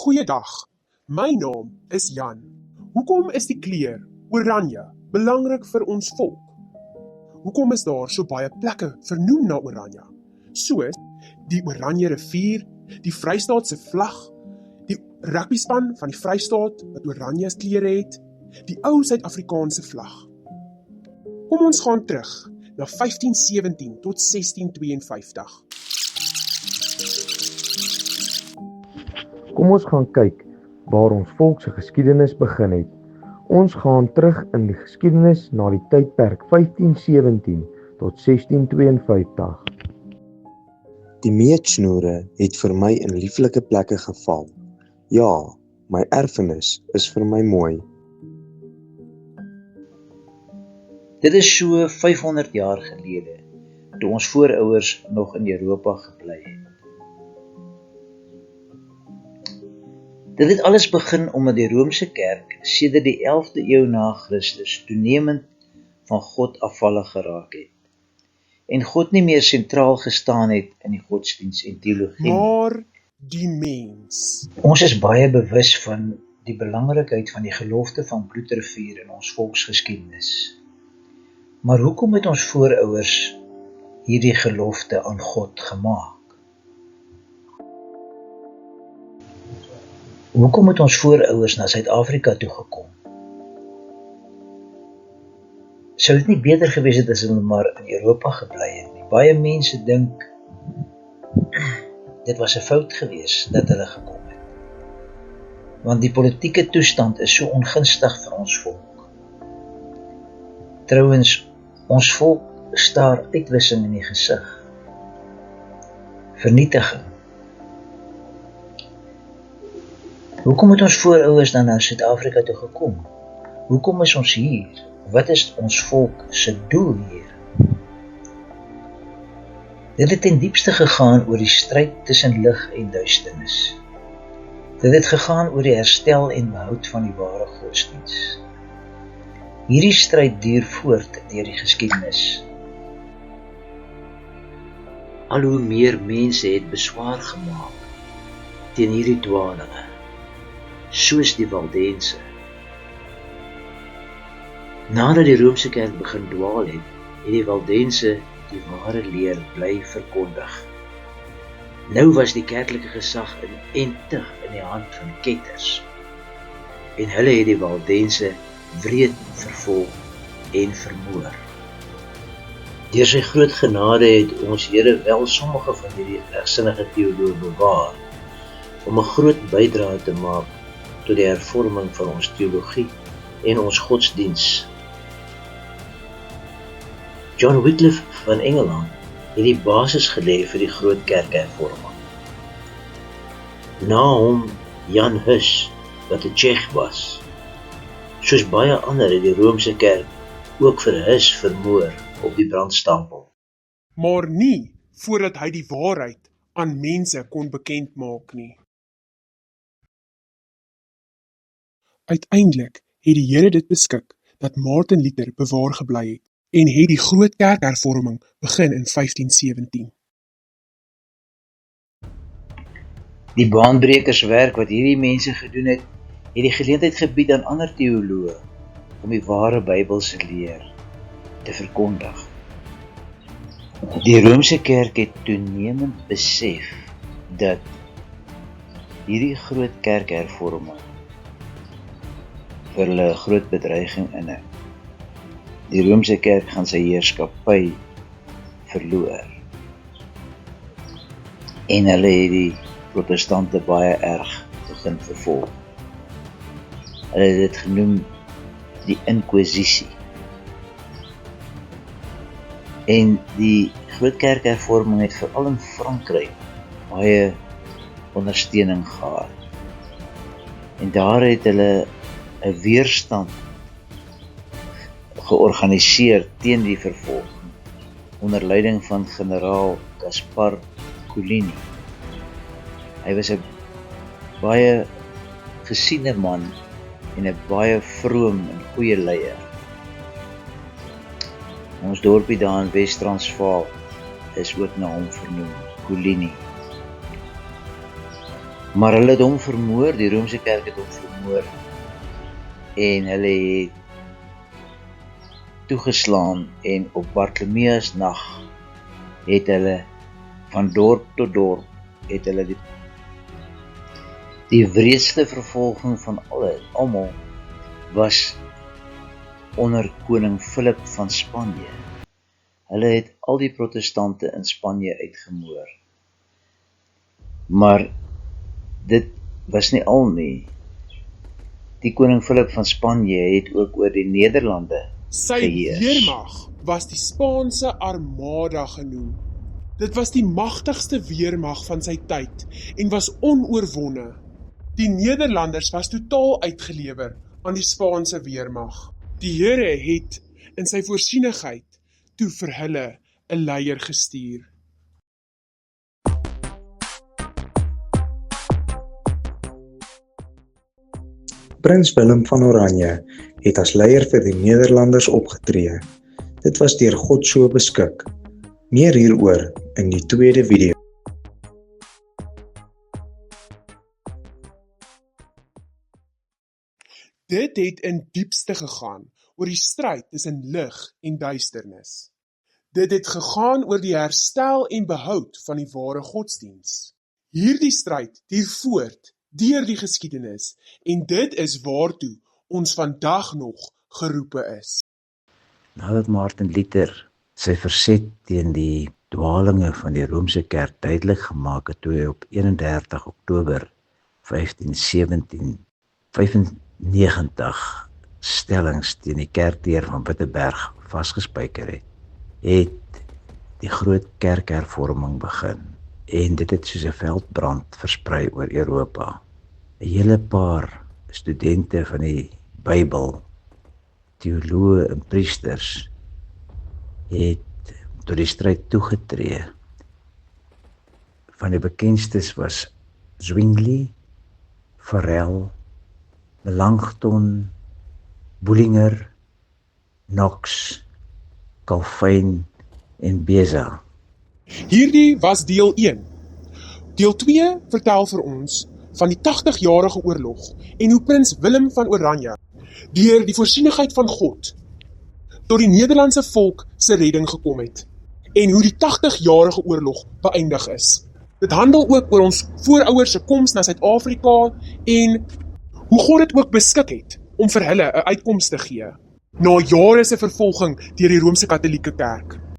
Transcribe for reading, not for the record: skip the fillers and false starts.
Goeiedag, my naam is Jan. Hoekom is die kleur oranje belangrik vir ons volk? Hoekom is daar so baie plekke vernoem na oranje? Soos die Oranje rivier, die Vrystaatse vlag, die rugbyspan van die Vrystaat wat oranje kleure het, die ou Suid-Afrikaanse vlag. Kom ons gaan terug na 1517 tot 1652. Kom ons gaan kyk waar ons volk se geskiedenis begin het. Ons gaan terug in die geskiedenis na die tydperk 1517 tot 1652. Die meetsnoere het vir my in lieflike plekke geval. Ja, my erfenis is vir my mooi. Dit is so 500 jaar gelede, toe ons voorouers nog in Europa gebly het. Dit het alles begin omdat die Romeinse kerk sedert die 11de eeu na Christus toenemend van God afvallig geraak het en God nie meer sentraal gestaan het in die godsdienst en teologie. Maar die mens. Ons is baie bewus van die belangrikheid van die gelofte van Bloedrivier in ons volksgeskiedenis. Maar hoekom het ons voorouers hierdie gelofte aan God gemaak? Hoekom het ons voorouers na Suid-Afrika toe gekom? Sou dit nie beter gewees het as hulle maar in Europa gebly het nie? Baie mense dink, dit was 'n fout gewees dat hulle gekom het. Want die politieke toestand is so ongunstig vir ons volk. Trouwens, ons volk staar uitwissing in die gesig. Vernietiging. Hoekom het ons voorouers dan na Suid-Afrika toe gekom? Hoekom is ons hier? Wat is ons volk se doel hier? Dit het ten diepste gegaan oor die stryd tussen lig en duisternis. Dit het gegaan oor die herstel en behoud van die ware godsdienst. Hierdie stryd duur voort deur die geskiedenis. Al hoe meer mense het beswaar gemaak teen hierdie dwalinge, soos die Waldense. Nadat die Romeinse kerk begin dwaal het, het die Waldense die ware leer bly verkondig. Nou was die kerklike gesag inentig in die hand van ketters, en hulle het die Waldense wreed vervolg en vermoor. Deur sy groot genade het ons Here wel sommige van hierdie regsinnige teoloë bewaar, om 'n groot bydrae te maak tot die hervorming van ons teologie en ons godsdiens. John Wycliffe van Engeland het die basis gelê vir die groot kerkhervorming. Na hom Jan Hus, wat 'n Tsjech was. Soos baie ander het die Romeinse kerk ook vir Hus vermoor op die brandstapel. Maar nie voordat hy die waarheid aan mense kon bekend maak nie. Uiteindelik het die Here dit beskik dat Martin Luther bewaar gebly het en het die groot kerkhervorming begin in 1517. Die baanbrekerswerk wat hierdie mense gedoen het die geleentheid gebied aan ander teoloë om die ware Bybelse leer te verkondig. Die Romeinse kerk het toenemend besef dat hierdie groot kerkhervorming vir hulle 'n groot bedreiging inhou. Die Romeinse kerk gaan sy heerskappy verloor. En hulle het die protestante baie erg begin vervolg. Hulle het dit genoem die inkwisisie. En die groot kerkhervorming het veral in Frankryk baie ondersteuning gehad. En daar het hulle 'n weerstand georganiseer teen die vervolging onder leiding van generaal Gaspar Coligny. Hy was 'n baie gesiene man en 'n baie vroom en goeie leier. Ons dorpie daar in Wes-Transvaal is ook na hom vernoem, Coligny. Maar hulle het hom vermoor, die Romeinse kerk het hom vermoor. En hulle het toegeslaan en op Bartholomeus nag het hulle van dorp tot dorp het hulle die wreedste vervolging van almal was onder koning Philip van Spanje. Hulle het al die protestante in Spanje uitgemoor. Maar dit was nie al nie. Die koning Philip van Spanje het ook oor die Nederlande Sy geheers. weermag was die Spaanse Armada genoem. Dit was die magtigste weermag van sy tyd en was onoorwonne. Die Nederlanders was totaal uitgelewer aan die Spaanse weermag. Die Here het in sy voorsienigheid toe vir hulle 'n leier gestuur. Prins Willem van Oranje het as leier vir die Nederlanders opgetree. Dit was deur God so beskik. Meer hieroor in die tweede video. Dit het in diepste gegaan oor die stryd tussen lig en duisternis. Dit het gegaan oor die herstel en behoud van die ware godsdiens. Hierdie stryd duur voort deur die geskiedenis en dit is waartoe ons vandag nog geroepe is. Nadat Martin Luther sy verset teen die dwalinge van die Romeinse kerk duidelik gemaak het toe hy op 31 Oktober 1595 stellings teen die kerkdeur van Wittenberg vasgespijker het die groot kerkhervorming begin en dit het soos 'n veldbrand versprei oor Europa. 'n Hele paar studente van die Bybel, teoloë en priesters het tot die stryd toegetree. Van die bekendstes was Zwingli, Farel, Melanchthon, Bullinger, Knox, Calvin en Beza. Hierdie was deel 1. Deel 2 vertel vir ons van die 80-jarige oorlog en hoe prins Willem van Oranje deur die voorsienigheid van God tot die Nederlandse volk se redding gekom het en hoe die 80-jarige oorlog beëindig is. Dit handel ook oor ons voorouers se koms na Suid-Afrika en hoe God dit ook beskik het om vir hulle 'n uitkoms te gee na jare se vervolging deur die Romeinse Katolieke Kerk.